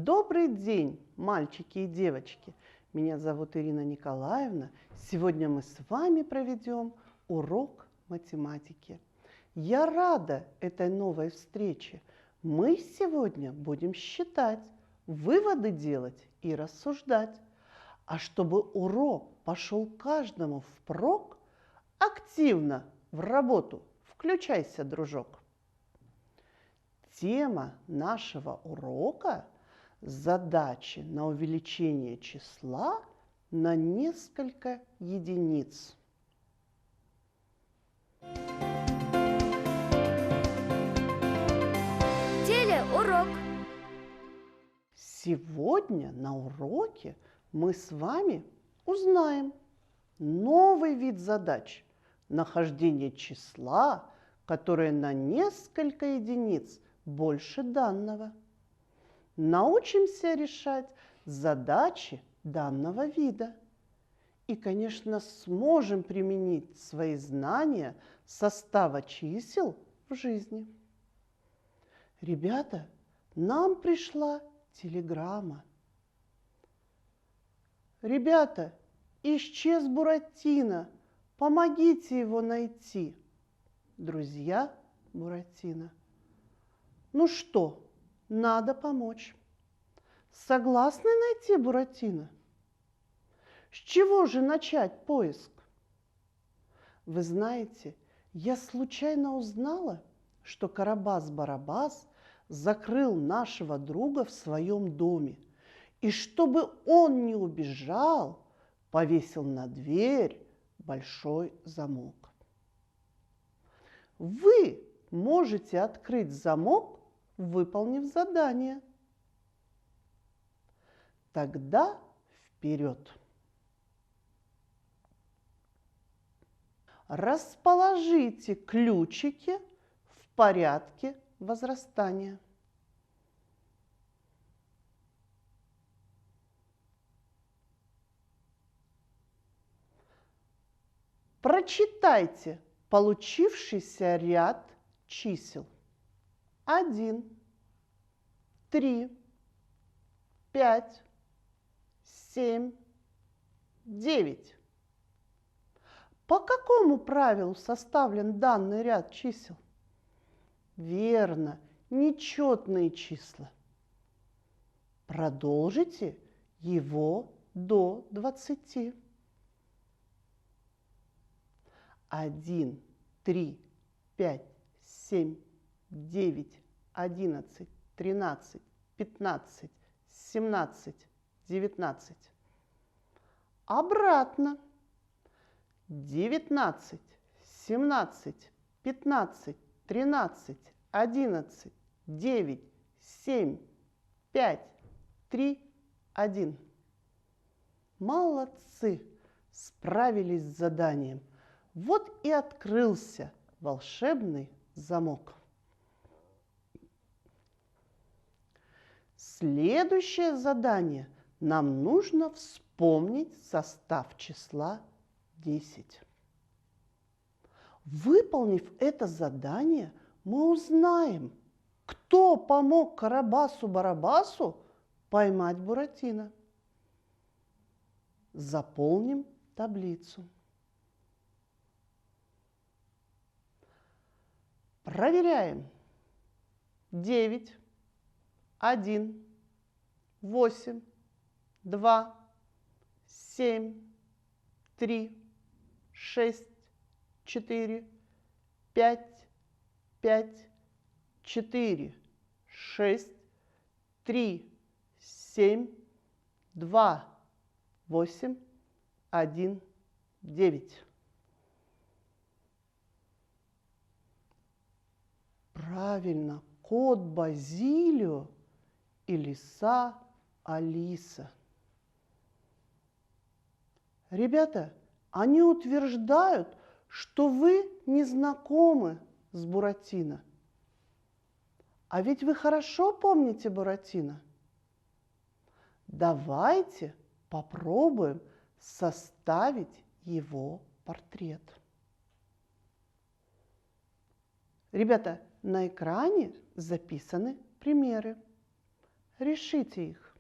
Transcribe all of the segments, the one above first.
Добрый день, мальчики и девочки! Меня зовут Ирина Николаевна. Сегодня мы с вами проведем урок математики. Я рада этой новой встрече. Мы сегодня будем считать, выводы делать и рассуждать. А чтобы урок пошел каждому впрок, активно в работу включайся, дружок. Тема нашего урока – задачи на увеличение числа на несколько единиц. Телеурок. Сегодня на уроке мы с вами узнаем новый вид задач – нахождение числа, которое на несколько единиц больше данного. Научимся решать задачи данного вида. И, конечно, сможем применить свои знания состава чисел в жизни. Ребята, нам пришла телеграмма. Ребята, исчез Буратино, помогите его найти. Друзья Буратино. Ну что, надо помочь. Согласны найти Буратино? С чего же начать поиск? Вы знаете, я случайно узнала, что Карабас-Барабас закрыл нашего друга в своем доме. И чтобы он не убежал, повесил на дверь большой замок. Вы можете открыть замок, выполнив задание. Тогда вперед! Расположите ключики в порядке возрастания. Прочитайте получившийся ряд чисел. 1, 3, 5, 7, 9. По какому правилу составлен данный ряд чисел? Верно, нечетные числа. Продолжите его до 20. 1, 3, 5, 7, 9, 11, 13, 15, 17, 19. Обратно. 19, 17, 15, 13, 11, 9, 7, 5, 3, 1. Молодцы! Справились с заданием. Вот и открылся волшебный замок. Следующее задание. Нам нужно вспомнить состав числа 10. Выполнив это задание, мы узнаем, кто помог Карабасу-Барабасу поймать Буратино. Заполним таблицу. Проверяем. 9, 1, 8, 2, 7, 3, 6, 4, 5, 5, 4, 6, 3, 7, 2, 8, 1, 9. Правильно, кот Базилио и лиса Алиса. Ребята, они утверждают, что вы не знакомы с Буратино. А ведь вы хорошо помните Буратино. Давайте попробуем составить его портрет. Ребята, на экране записаны примеры. Решите их.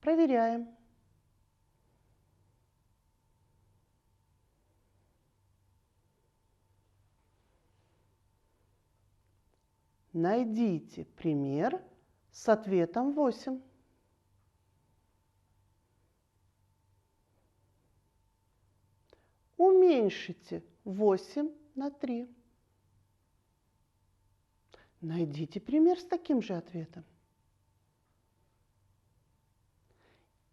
Проверяем. Найдите пример с ответом 8. Уменьшите 8 на 3. Найдите пример с таким же ответом.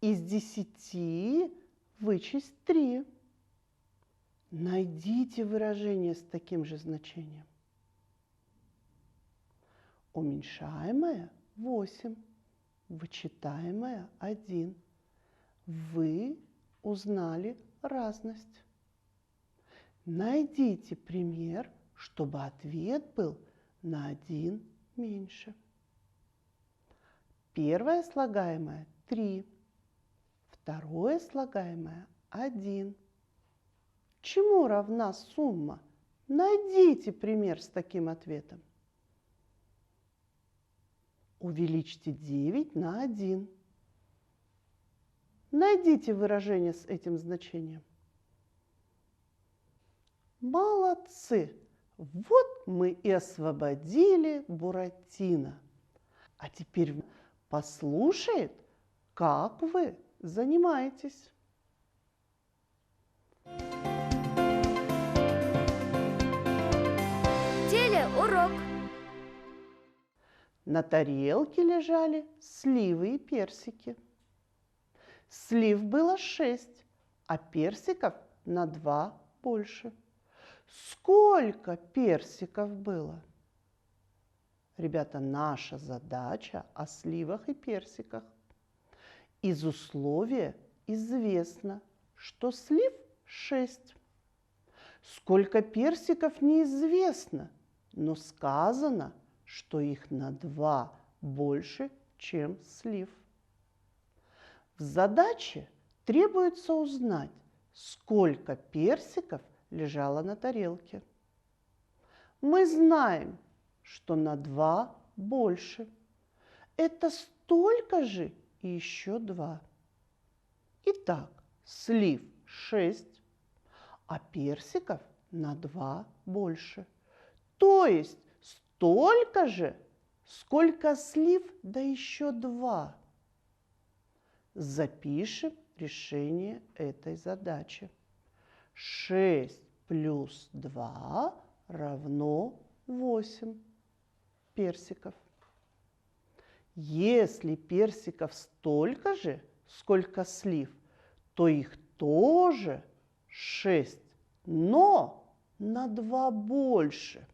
Из 10 вычесть 3. Найдите выражение с таким же значением. Уменьшаемое 8, вычитаемое 1. Вы узнали разность. Найдите пример, чтобы ответ был на 1 меньше. Первое слагаемое 3, второе слагаемое 1. Чему равна сумма? Найдите пример с таким ответом. Увеличьте 9 на 1. Найдите выражение с этим значением. Молодцы! Вот мы и освободили Буратино. А теперь послушает, как вы занимаетесь. Телеурок. На тарелке лежали сливы и персики. Слив было 6, а персиков на 2 больше. Сколько персиков было? Ребята, наша задача о сливах и персиках. Из условия известно, что слив 6. Сколько персиков неизвестно, но сказано, что их на 2 больше, чем слив. В задаче требуется узнать, сколько персиков лежало на тарелке. Мы знаем, что на 2 больше. Это столько же и еще 2. Итак, слив 6, а персиков на 2 больше. То есть столько же, сколько слив, да еще 2. Запишем решение этой задачи. 6 плюс 2 равно 8 персиков. Если персиков столько же, сколько слив, то их тоже 6, но на 2 больше.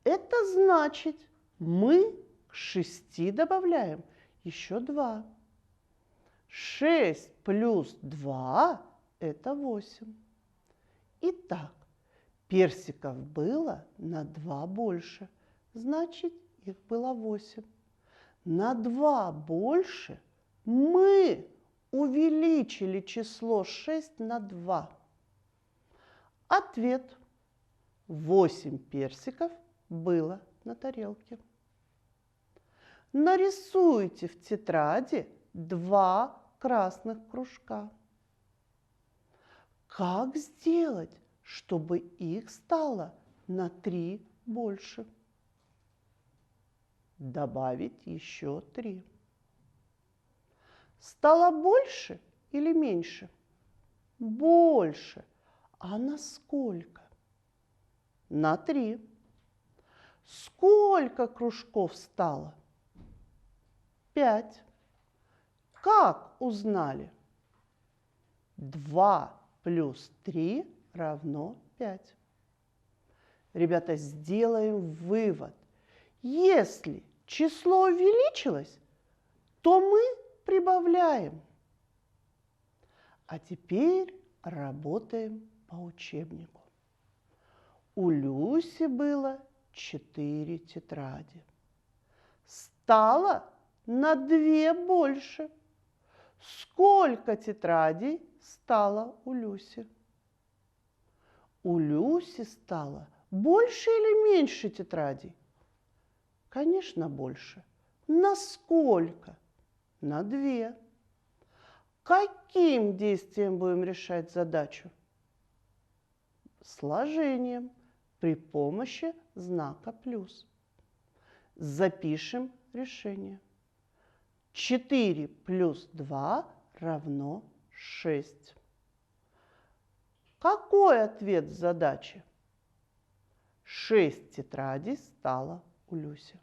Это значит, мы к 6 добавляем еще 2. 6 плюс 2 – это 8. Итак, персиков было на 2 больше, значит, их было 8. На 2 больше мы увеличили число 6 на 2. Ответ: 8 персиков было на тарелке. Нарисуйте в тетради 2 красных кружка. Как сделать, чтобы их стало на 3 больше? Добавить еще 3. Стало больше или меньше? Больше. А на сколько? На 3. Сколько кружков стало? 5. Как узнали? 2 плюс 3 равно 5. Ребята, сделаем вывод. Если число увеличилось, то мы прибавляем. А теперь работаем по учебнику. У Люси было 4 тетради. Стало на 2 больше. Сколько тетрадей стало у Люси? У Люси стало Больше или меньше тетрадей? Конечно, больше. На сколько? На 2. Каким действием будем решать задачу? Сложением при помощи знака плюс. Запишем решение. 4 плюс 2 равно 6. Какой ответ задачи? 6 тетрадей стало у Люси.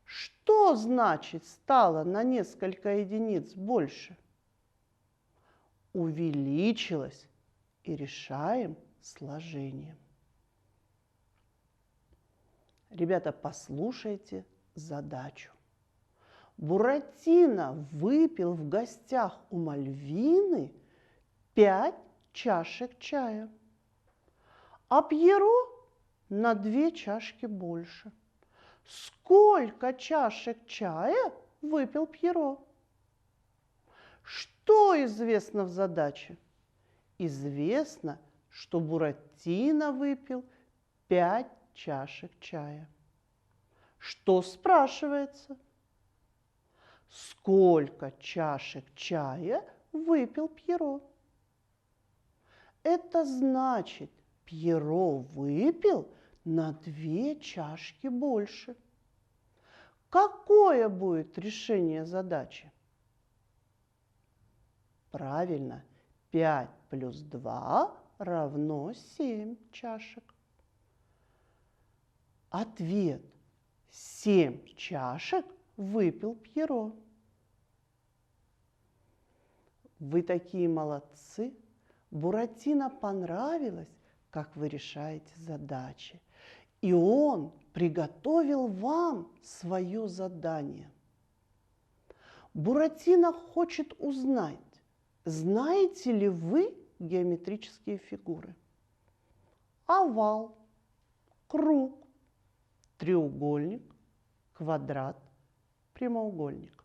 Что значит стало на несколько единиц больше? Увеличилось, и решаем сложением. Ребята, послушайте задачу. Буратино выпил в гостях у Мальвины 5 чашек чая, а Пьеро на 2 чашки больше. Сколько чашек чая выпил Пьеро? Что известно в задаче? Известно, что Буратино выпил 5 чашек чая. Что спрашивается? Сколько чашек чая выпил Пьеро? Это значит, Пьеро выпил на 2 чашки больше. Какое будет решение задачи? Правильно, 5 плюс 2 равно 7 чашек. Ответ: 7 чашек выпил Пьеро. Вы такие молодцы! Буратино понравилось, как вы решаете задачи. И он приготовил вам свое задание. Буратино хочет узнать, знаете ли вы геометрические фигуры? Овал, круг, треугольник, квадрат, прямоугольник.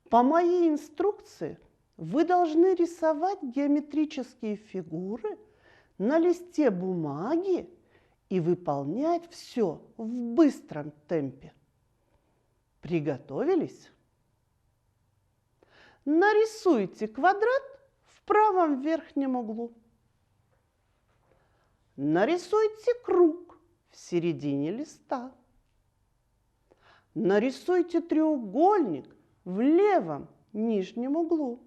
По моей инструкции вы должны рисовать геометрические фигуры на листе бумаги и выполнять все в быстром темпе. Приготовились? Нарисуйте квадрат в правом верхнем углу. Нарисуйте круг в середине листа. Нарисуйте треугольник в левом нижнем углу.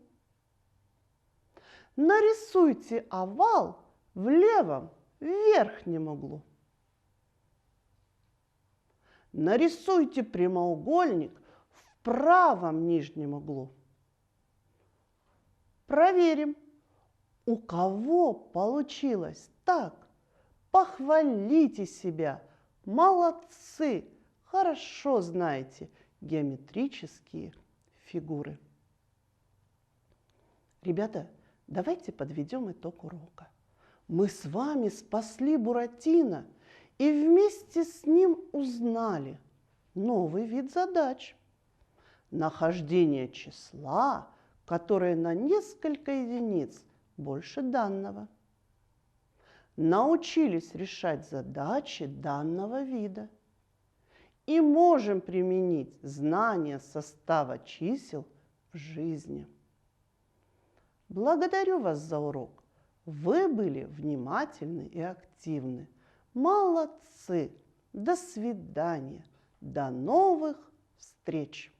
Нарисуйте овал в левом верхнем углу. Нарисуйте прямоугольник в правом нижнем углу. Проверим, у кого получилось так. Похвалите себя. Молодцы! Хорошо знаете геометрические фигуры. Ребята, давайте подведем итог урока. Мы с вами спасли Буратино и вместе с ним узнали новый вид задач. Нахождение числа, которое на несколько единиц больше данного. Научились решать задачи данного вида. И можем применить знания состава чисел в жизни. Благодарю вас за урок. Вы были внимательны и активны. Молодцы! До свидания! До новых встреч!